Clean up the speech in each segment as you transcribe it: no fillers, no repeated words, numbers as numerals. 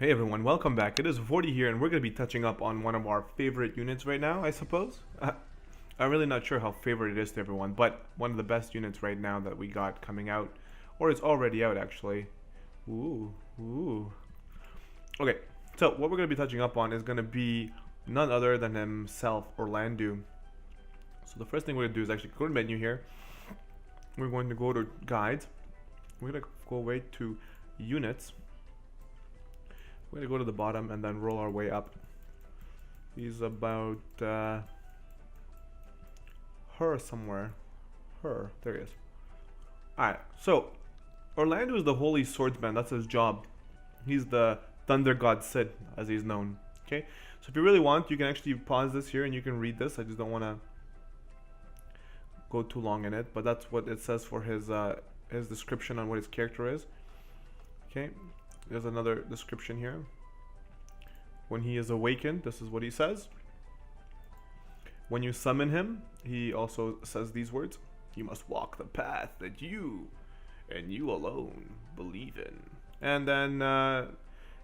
Hey everyone, welcome back. It is Vortie here, and we're going to be touching up on one of our favorite units right now, I suppose. I'm really not sure how favorite it is to everyone, but one of the best units right now that we got coming out, or it's already out actually. Ooh, ooh. Okay, so what we're going to be touching up on is going to be none other than himself, Orlandeau. So the first thing we're going to do is actually go to menu here. We're going to go to guides. We're going to go away to units. We're going to go to the bottom and then roll our way up. He's about her somewhere. Her. There he is. Alright, so Orlandeau is the Holy Swordsman. That's his job. He's the Thunder God Sid, as he's known. Okay? So if you really want, you can actually pause this here and you can read this. I just don't want to go too long in it. But that's what it says for his description on what his character is. Okay? There's another description here. When he is awakened, this is what he says. When you summon him, he also says these words. You must walk the path that you, and you alone, believe in. And then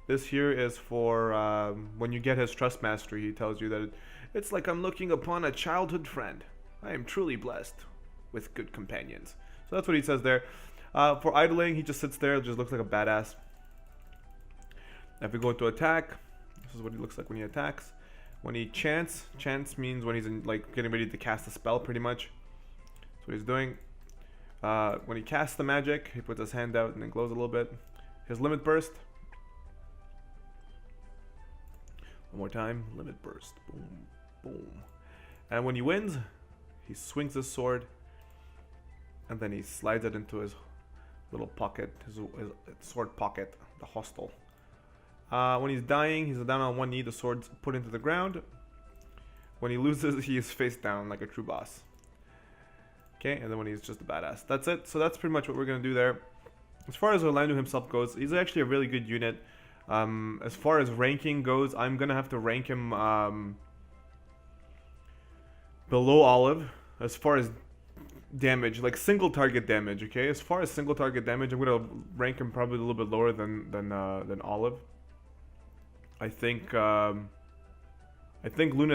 this here is for when you get his trust mastery. He tells you that it's like I'm looking upon a childhood friend. I am truly blessed with good companions. So that's what he says there. For idling, he just sits there, just looks like a badass. If we go to attack, this is what he looks like when he attacks. When he chants means when he's like getting ready to cast a spell, pretty much. That's what he's doing. When he casts the magic, he puts his hand out and then glows a little bit. His limit burst. One more time, limit burst. Boom, boom. And when he wins, he swings his sword, and then he slides it into his little pocket, his sword pocket, the hostel. When he's dying, he's down on one knee, the sword's put into the ground. When he loses, he is face down like a true boss. Okay, and then when he's just a badass. That's it. So that's pretty much what we're going to do there. As far as Orlandeau himself goes, he's actually a really good unit. As far as ranking goes, I'm going to have to rank him below Olive. As far as damage, like single target damage, okay? As far as single target damage, I'm going to rank him probably a little bit lower than Olive. I think Luneth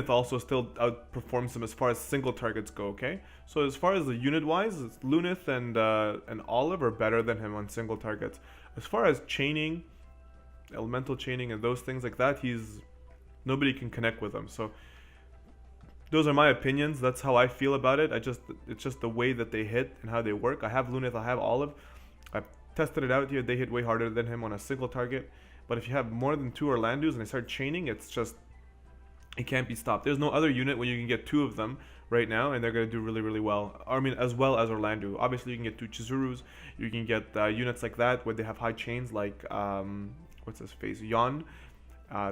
also still outperforms him as far as single targets go. Okay, so as far as the unit wise, Luneth and Olive are better than him on single targets. As far as chaining, elemental chaining, and those things like that, nobody can connect with him. So those are my opinions. That's how I feel about it. It's just the way that they hit and how they work. I have Luneth, I have Olive. I've tested it out here. They hit way harder than him on a single target. But if you have more than two Orlandeaus and they start chaining, it can't be stopped. There's no other unit where you can get two of them right now, and they're going to do really, really well. I mean, as well as Orlandeau. Obviously, you can get two Chizurus. You can get units like that where they have high chains, like, what's his face? Yon.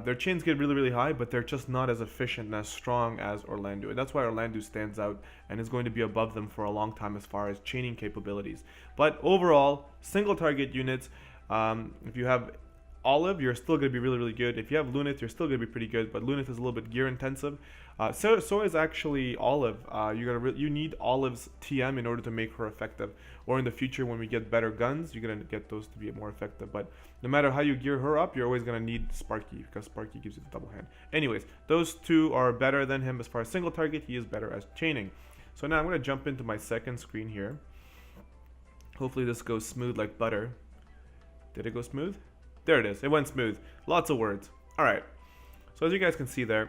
Their chains get really, really high, but they're just not as efficient and as strong as Orlandeau. And that's why Orlandeau stands out and is going to be above them for a long time as far as chaining capabilities. But overall, single target units, if you have Olive, you're still going to be really, really good. If you have Luneth, you're still going to be pretty good, but Luneth is a little bit gear intensive. So is actually Olive. You need Olive's TM in order to make her effective. Or in the future, when we get better guns, you're going to get those to be more effective. But no matter how you gear her up, you're always going to need Sparky, because Sparky gives you the double hand. Anyways, those two are better than him as far as single target. He is better as chaining. So now I'm going to jump into my second screen here. Hopefully this goes smooth like butter. Did it go smooth? There it is. It went smooth. Lots of words. Alright. So as you guys can see there,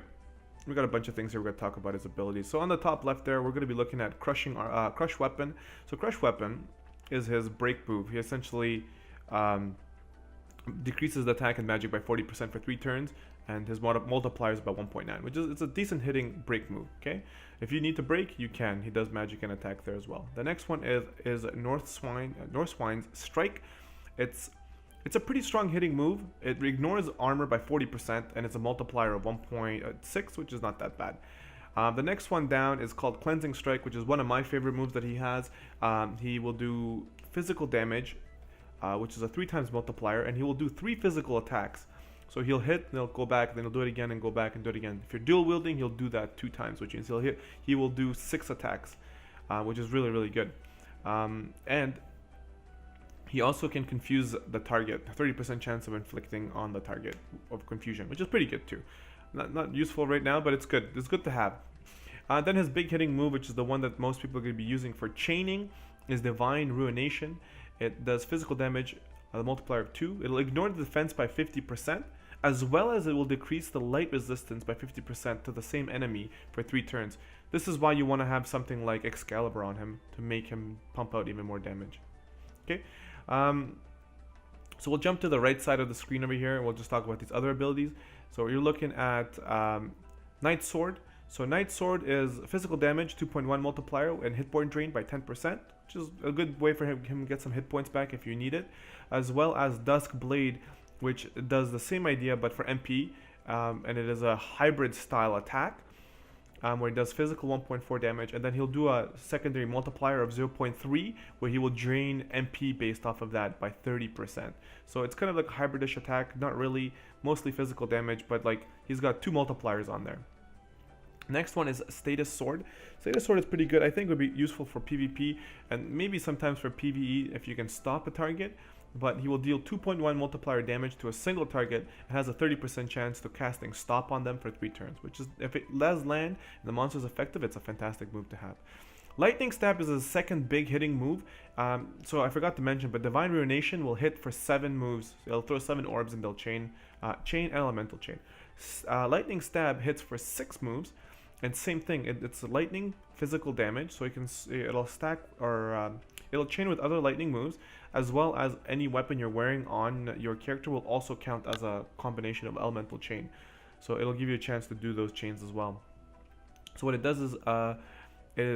we got a bunch of things here we're going to talk about his abilities. So on the top left there, we're going to be looking at Crush Weapon. So Crush Weapon is his break move. He essentially decreases the attack and magic by 40% for 3 turns. And his multiplier is about 1.9, which is it's a decent hitting break move. Okay, if you need to break, you can. He does magic and attack there as well. The next one is North Swine's Strike. It's a pretty strong hitting move. It ignores armor by 40%, and it's a multiplier of 1.6, which is not that bad. The next one down is called Cleansing Strike, which is one of my favorite moves that he has. He will do physical damage, which is a 3 times multiplier, and he will do 3 physical attacks. So he'll hit, then he'll go back, then he'll do it again, and go back and do it again. If you're dual wielding, he'll do that 2 times, which means he will do 6 attacks, which is really, really good. And He also can confuse the target, 30% chance of inflicting on the target of confusion, which is pretty good too. Not useful right now, but it's good. It's good to have. Then his big hitting move, which is the one that most people are going to be using for chaining, is Divine Ruination. It does physical damage, a multiplier of 2. It'll ignore the defense by 50%, as well as it will decrease the light resistance by 50% to the same enemy for 3 turns. This is why you want to have something like Excalibur on him to make him pump out even more damage. Okay, so we'll jump to the right side of the screen over here, and we'll just talk about these other abilities. So you're looking at Night Sword. So Night Sword is physical damage, 2.1 multiplier, and hit point drain by 10%, which is a good way for him to get some hit points back if you need it. As well as Dusk Blade, which does the same idea but for MP, and it is a hybrid style attack, where he does physical 1.4 damage, and then he'll do a secondary multiplier of 0.3, where he will drain MP based off of that by 30%. So it's kind of like a hybridish attack, not really, mostly physical damage, but like he's got 2 multipliers on there. Next one is Status Sword. Status Sword is pretty good. I think would be useful for PvP and maybe sometimes for PvE if you can stop a target. But he will deal 2.1 multiplier damage to a single target and has a 30% chance to casting Stop on them for 3 turns. Which is, if it does land and the monster is effective, it's a fantastic move to have. Lightning Stab is his second big hitting move. So I forgot to mention, but Divine Ruination will hit for 7 moves. It'll throw 7 orbs and they'll chain and Elemental Chain. Lightning Stab hits for 6 moves. And same thing, it's lightning physical damage, so it'll stack or it'll chain with other lightning moves, as well as any weapon you're wearing on your character will also count as a combination of elemental chain. So it'll give you a chance to do those chains as well. So what it does is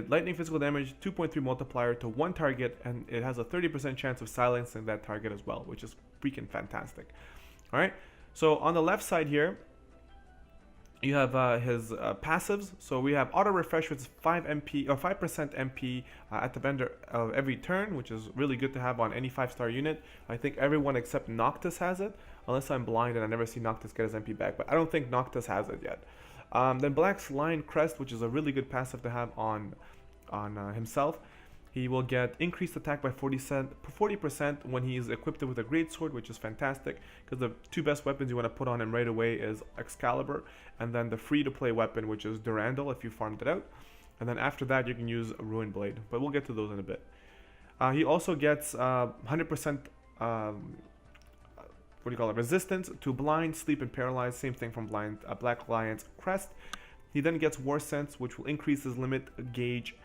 lightning physical damage, 2.3 multiplier to 1 target, and it has a 30% chance of silencing that target as well, which is freaking fantastic. All right, so on the left side here, you have his passives. So we have auto refresh, which is 5 MP or 5% MP at the end of every turn, which is really good to have on any 5-star unit. I think everyone except Noctis has it, unless I'm blind and I never see Noctis get his MP back. But I don't think Noctis has it yet. Then Black's Lion Crest, which is a really good passive to have on himself. He will get increased attack by 40% when he is equipped with a greatsword, which is fantastic because the 2 best weapons you want to put on him right away is Excalibur and then the free-to-play weapon, which is Durandal if you farmed it out. And then after that, you can use a Ruin Blade, but we'll get to those in a bit. He also gets 100% resistance to blind, sleep, and paralyze. Same thing from Black Lion's Crest. He then gets War Sense, which will increase his limit gauge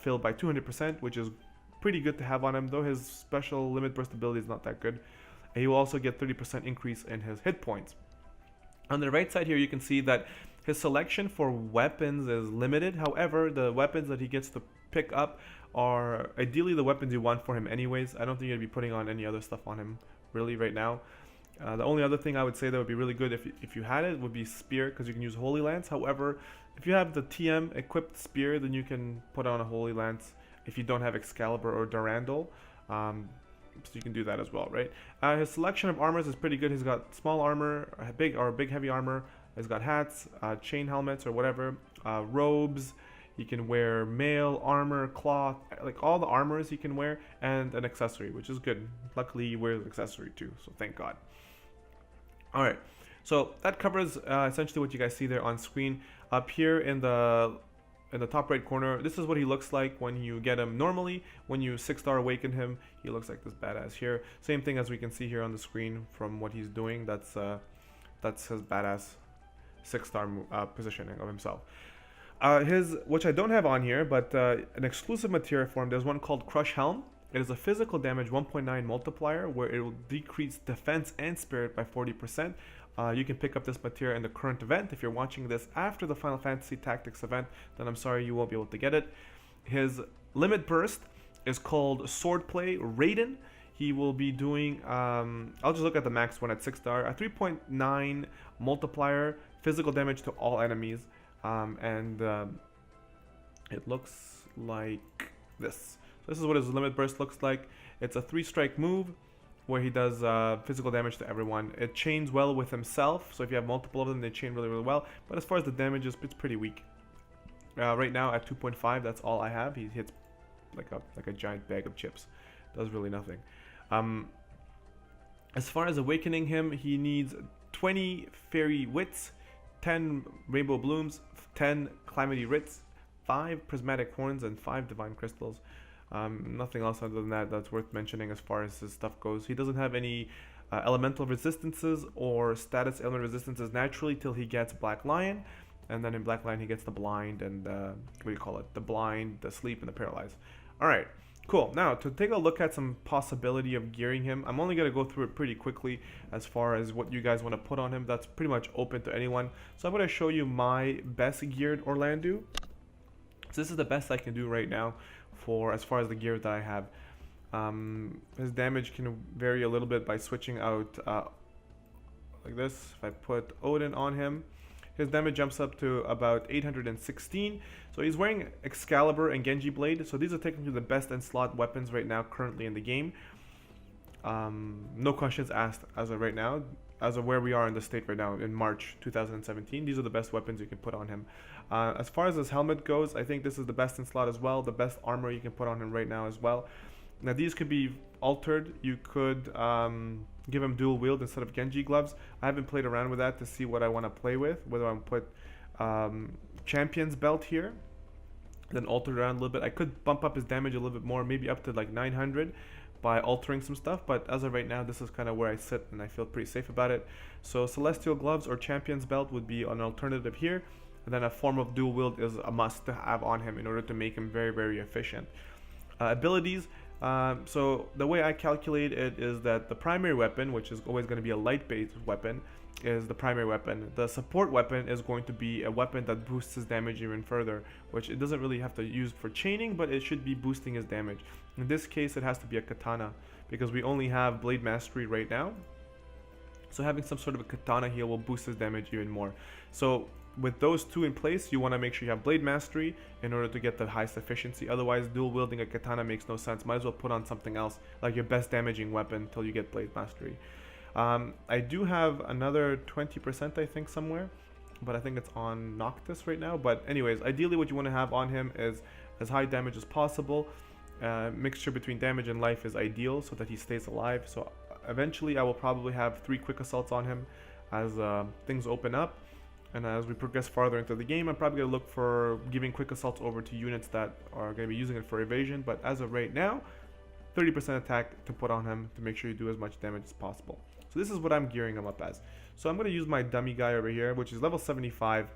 filled by 200%, which is pretty good to have on him, though his special limit burst ability is not that good. And he will also get 30% increase in his hit points. On the right side here, you can see that his selection for weapons is limited. However, the weapons that he gets to pick up are ideally the weapons you want for him anyways. I don't think you'd be putting on any other stuff on him really right now. The only other thing I would say that would be really good if you had it would be Spear, because you can use Holy Lance. However, if you have the TM equipped Spear, then you can put on a Holy Lance if you don't have Excalibur or Durandal. So you can do that as well, right? His selection of armors is pretty good. He's got small armor, big heavy armor. He's got hats, chain helmets or whatever, robes. He can wear mail, armor, cloth, like all the armors he can wear, and an accessory, which is good. Luckily, he wears an accessory too, so thank God. All right, so that covers essentially what you guys see there on screen. Up here in the top right corner, this is what he looks like when you get him normally. When you 6-star awaken him, he looks like this badass here. Same thing as we can see here on the screen from what he's doing. That's his badass 6-star positioning of himself. Which I don't have on here, but an exclusive materia form, there's one called Crush Helm. It is a physical damage 1.9 multiplier where it will decrease defense and spirit by 40%. You can pick up this materia in the current event. If you're watching this after the Final Fantasy Tactics event, then I'm sorry you won't be able to get it. His limit burst is called Swordplay Raiden. He will be doing, I'll just look at the max one at 6-star, a 3.9 multiplier, physical damage to all enemies. It looks like this. So this is what his limit burst looks like. It's a 3-strike move where he does physical damage to everyone. It chains well with himself, so if you have multiple of them, they chain really, really well. But as far as the damage is, it's pretty weak. Right now at 2.5, that's all I have. He hits like a giant bag of chips. Does really nothing. Um, as far as awakening him, he needs 20 fairy wits, 10 rainbow blooms, 10 calamity writs, 5 prismatic horns, and 5 divine crystals. Nothing else other than that that's worth mentioning as far as his stuff goes. He doesn't have any elemental resistances or status element resistances naturally till he gets Black Lion. And then in Black Lion he gets the blind and what do you call it? The blind, the sleep, and the paralyzed. Alright, cool. Now to take a look at some possibility of gearing him, I'm only going to go through it pretty quickly as far as what you guys want to put on him. That's pretty much open to anyone. So I'm going to show you my best geared Orlandeau. So this is the best I can do right now for as far as the gear that I have. His damage can vary a little bit by switching out like this. If I put Odin on him, his damage jumps up to about 816. So he's wearing Excalibur and Genji Blade. So these are technically the best in slot weapons right now currently in the game. No questions asked as of right now. As of where we are in the state right now in March 2017, these are the best weapons you can put on him. As far as his helmet goes, I think this is the best in slot as well. The best armor you can put on him right now as well. Now these could be altered. You could give him dual wield instead of Genji gloves. I haven't played around with that to see what I want to play with. Whether I'm put champion's belt here, then alter it around a little bit. I could bump up his damage a little bit more, maybe up to like 900 by altering some stuff. But as of right now, this is kind of where I sit and I feel pretty safe about it. So celestial gloves or champion's belt would be an alternative here. And then a form of dual wield is a must to have on him in order to make him very, very efficient. Abilities. So the way I calculate it is that the primary weapon, which is always going to be a light-based weapon, is the primary weapon. The support weapon is going to be a weapon that boosts his damage even further, which it doesn't really have to use for chaining, but it should be boosting his damage. In this case, it has to be a katana, because we only have blade mastery right now. So having some sort of a katana heal will boost his damage even more. So with those two in place, you want to make sure you have blade mastery in order to get the highest efficiency. Otherwise, dual wielding a katana makes no sense. Might as well put on something else, like your best damaging weapon, until you get blade mastery. I do have another 20% I think somewhere, but I think it's on Noctis right now. But anyways, ideally what you want to have on him is as high damage as possible. Mixture between damage and life is ideal so that he stays alive. So eventually I will probably have 3 quick assaults on him as things open up. And as we progress farther into the game, I'm probably going to look for giving quick assaults over to units that are going to be using it for evasion. But as of right now, 30% attack to put on him to make sure you do as much damage as possible. So this is what I'm gearing him up as. So I'm going to use my dummy guy over here, which is level 75.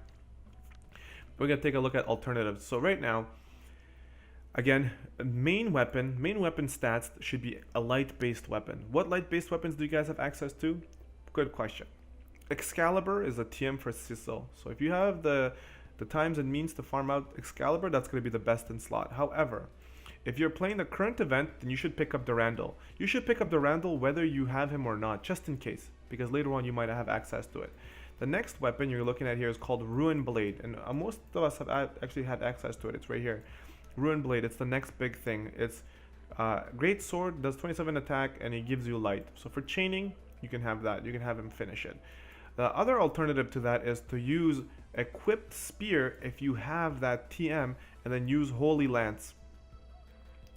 We're going to take a look at alternatives. So right now, again, main weapon stats should be a light-based weapon. What light-based weapons do you guys have access to? Good question. Excalibur is a TM for Sissel. So if you have the times and means to farm out Excalibur, that's going to be the best in slot. However, if you're playing the current event, then you should pick up Durandal. You should pick up Durandal whether you have him or not, just in case, because later on you might have access to it. The next weapon you're looking at here is called Ruin Blade, and most of us have actually had access to it. It's right here. Ruin Blade, it's the next big thing. It's Great Sword, does 27 attack, and it gives you light. So for chaining, you can have that. You can have him finish it. The other alternative to that is to use Equipped Spear if you have that TM, and then use Holy Lance.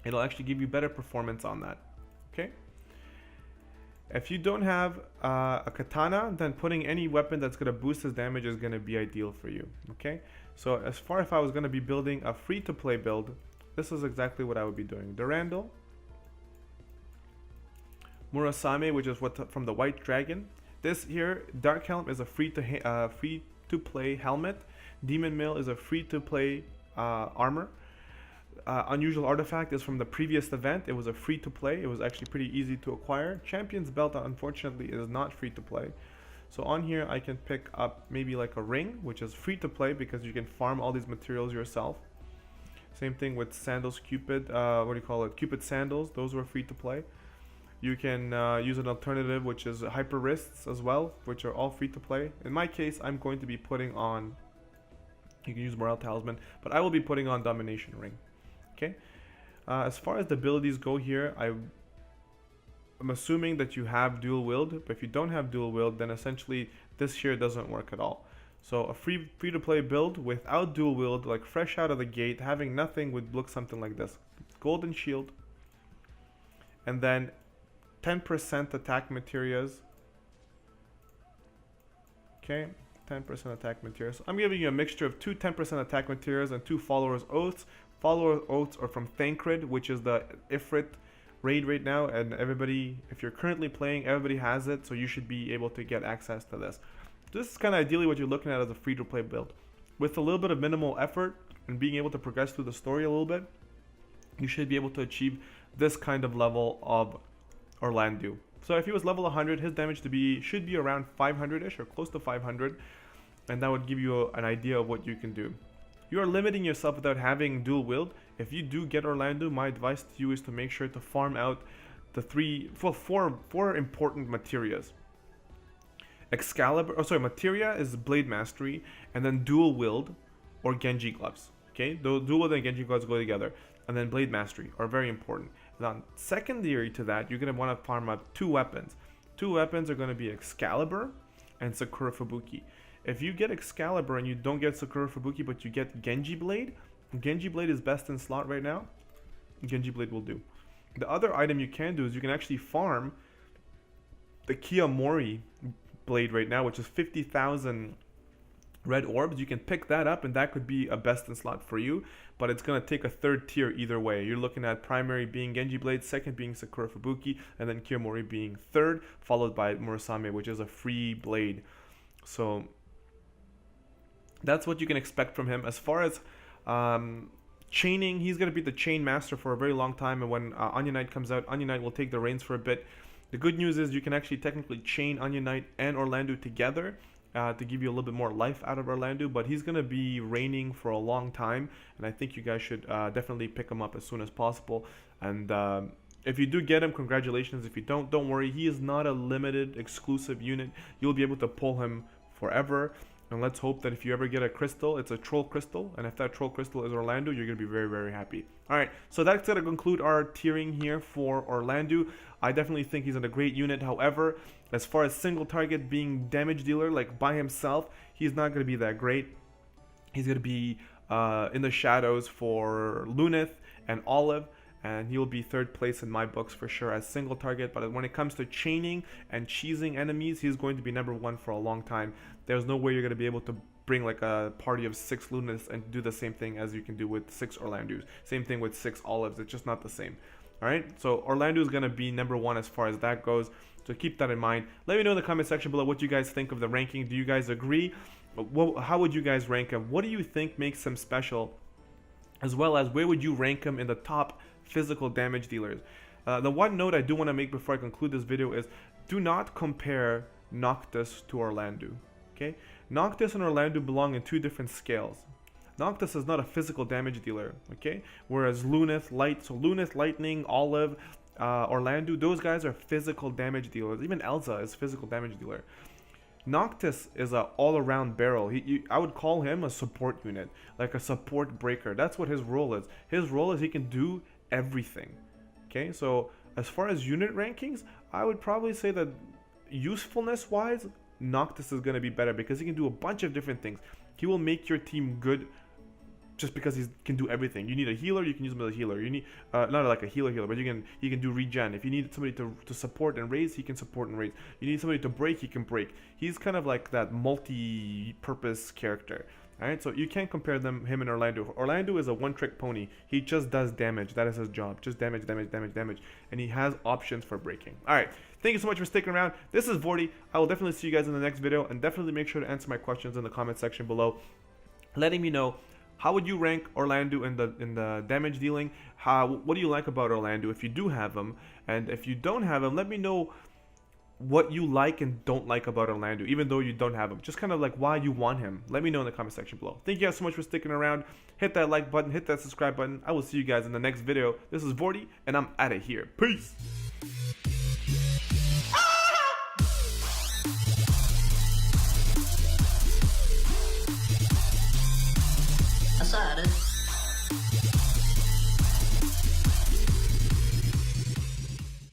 It'll actually give you better performance on that. Okay? If you don't have a katana, then putting any weapon that's going to boost his damage is going to be ideal for you. Okay? So as far as if I was going to be building a free-to-play build, this is exactly what I would be doing. Durandal, Murasame, which is what from the White Dragon. This here, Dark Helm, is a free-to-play helmet. Demon Mail is a free-to-play armor. Unusual Artifact is from the previous event. It was a free-to-play. It was actually pretty easy to acquire. Champion's Belt, unfortunately, is not free-to-play. So on here, I can pick up maybe like a ring, which is free-to-play because you can farm all these materials yourself. Same thing with Sandals Cupid. What do you call it? Cupid Sandals. Those were free-to-play. You can use an alternative, which is Hyper Wrists as well, which are all free-to-play. In my case, I'm going to be putting on... You can use Morale Talisman, but I will be putting on Domination Ring. Okay, as far as the abilities go here, I'm assuming that you have dual wield, but if you don't have dual wield, then essentially this here doesn't work at all. So a free-to-play build without dual wield, like fresh out of the gate, having nothing would look something like this. Golden Shield, and then 10% attack materials. Okay, 10% attack materials. I'm giving you a mixture of two 10% attack materials and two Followers Oaths. Follower Oaths are from Thancred, which is the Ifrit raid right now, and everybody, if you're currently playing, everybody has it, so you should be able to get access to this. This is kind of ideally what you're looking at as a free-to-play build. With a little bit of minimal effort and being able to progress through the story a little bit, you should be able to achieve this kind of level of Oraldnu. So if he was level 100, his damage should be around 500-ish or close to 500, and that would give you an idea of what you can do. You are limiting yourself without having dual wield. If you do get Oraldnu, my advice to you is to make sure to farm out the four important materias. Materia is Blade Mastery, and then dual wield or Genji gloves. Okay, dual wield and Genji gloves go together, and then Blade Mastery are very important. Now, secondary to that, you're going to want to farm up two weapons. Two weapons are going to be Excalibur and Sakura Fubuki. If you get Excalibur and you don't get Sakura Fubuki, but you get Genji Blade is best in slot right now. Genji Blade will do. The other item you can do is you can actually farm the Kiyomori Blade right now, which is 50,000 red orbs. You can pick that up, and that could be a best in slot for you, but it's going to take a third tier either way. You're looking at primary being Genji Blade, second being Sakura Fubuki, and then Kiyomori being third, followed by Murasame, which is a free blade. So that's what you can expect from him. As far as chaining, he's going to be the chain master for a very long time, and when Onion Knight comes out, Onion Knight will take the reins for a bit. The good news is you can actually technically chain Onion Knight and Oraldnu together to give you a little bit more life out of Oraldnu, but he's going to be reigning for a long time, and I think you guys should definitely pick him up as soon as possible. And if you do get him, congratulations. If you don't worry. He is not a limited exclusive unit. You'll be able to pull him forever. And let's hope that if you ever get a crystal, it's a troll crystal. And if that troll crystal is Oraldnu, you're going to be very, very happy. All right, so that's going to conclude our tiering here for Oraldnu. I definitely think he's in a great unit. However, as far as single target being damage dealer, like by himself, he's not going to be that great. He's going to be in the shadows for Lunith and Olive, and he'll be third place in my books for sure as single target. But when it comes to chaining and cheesing enemies, he's going to be number one for a long time. There's no way you're going to be able to bring like a party of 6 Luniths and do the same thing as you can do with 6 Oraldnus. Same thing with 6 Olives. It's just not the same. All right, so Oraldnu is going to be number one as far as that goes. So keep that in mind. Let me know in the comment section below what you guys think of the ranking. Do you guys agree? How would you guys rank him? What do you think makes him special? As well as where would you rank him in the top physical damage dealers? The one note I do want to make before I conclude this video is do not compare Noctis to Oraldnu. Okay, Noctis and Oraldnu belong in two different scales. Noctis is not a physical damage dealer, okay? Whereas Lunith, Lunith, Lightning, Olive, Oraldnu, those guys are physical damage dealers. Even Elsa is physical damage dealer. Noctis is an all-around barrel. I would call him a support unit, like a support breaker. That's what his role is. His role is he can do everything, okay? So as far as unit rankings, I would probably say that usefulness-wise, Noctis is going to be better because he can do a bunch of different things. He will make your team good just because he can do everything. You need a healer, you can use him as a healer. You need not like a healer, but he can do regen. If you need somebody to support and raise, he can support and raise. You need somebody to break, he can break. He's kind of like that multi-purpose character. Alright, so you can't compare him and Oraldnu. Oraldnu is a one-trick pony. He just does damage. That is his job. Just damage, damage, damage, damage. And he has options for breaking. Alright, thank you so much for sticking around. This is Vortie. I will definitely see you guys in the next video. And definitely make sure to answer my questions in the comment section below, letting me know how would you rank Oraldnu in the damage dealing. What do you like about Oraldnu if you do have him? And if you don't have him, let me know what you like and don't like about Oraldnu, even though you don't have him. Just kind of like why you want him. Let me know in the comment section below. Thank you guys so much for sticking around. Hit that like button, hit that subscribe button. I will see you guys in the next video. This is Vortie, and I'm out of here. Peace. I said it.